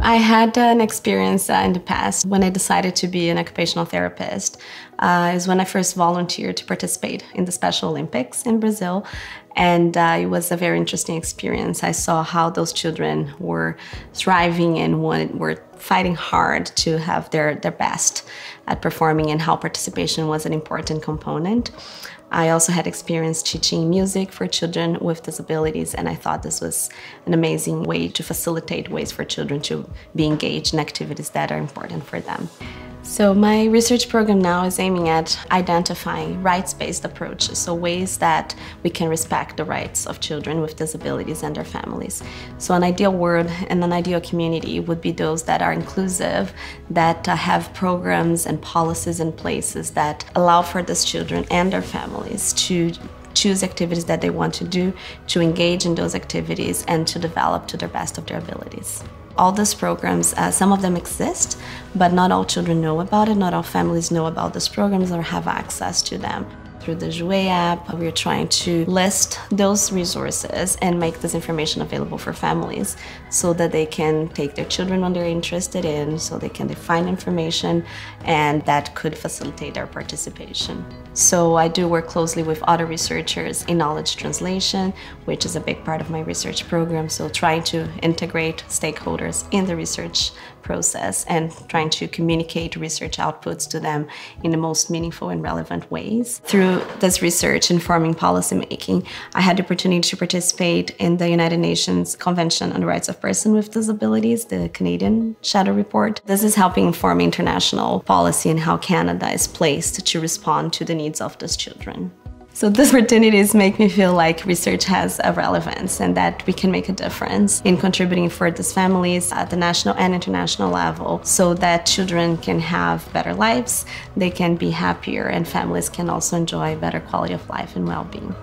I had an experience in the past when I decided to be an occupational therapist. Is when I first volunteered to participate in the Special Olympics in Brazil. And it was a very interesting experience. I saw how those children were thriving and were fighting hard to have their best at performing, and how participation was an important component. I also had experience teaching music for children with disabilities, and I thought this was an amazing way to facilitate ways for children to be engaged in activities that are important for them. So my research program now is aiming at identifying rights-based approaches, so ways that we can respect the rights of children with disabilities and their families. So an ideal world and an ideal community would be those that are inclusive, that have programs and policies in places that allow for these children and their families to choose activities that they want to do, to engage in those activities, and to develop to the best of their abilities. All these programs, some of them exist, but not all children know about it, not all families know about these programs or have access to them. Through the Jouet app, we're trying to list those resources and make this information available for families so that they can take their children when they're interested in, so they can find information, and that could facilitate their participation. So I do work closely with other researchers in knowledge translation, which is a big part of my research program, so trying to integrate stakeholders in the research process and trying to communicate research outputs to them in the most meaningful and relevant ways. Through this research informing policymaking, I had the opportunity to participate in the United Nations Convention on the Rights of Persons with Disabilities, the Canadian Shadow Report. This is helping inform international policy and how Canada is placed to respond to the needs of these children. So these opportunities make me feel like research has a relevance and that we can make a difference in contributing for these families at the national and international level so that children can have better lives, they can be happier, and families can also enjoy better quality of life and well-being.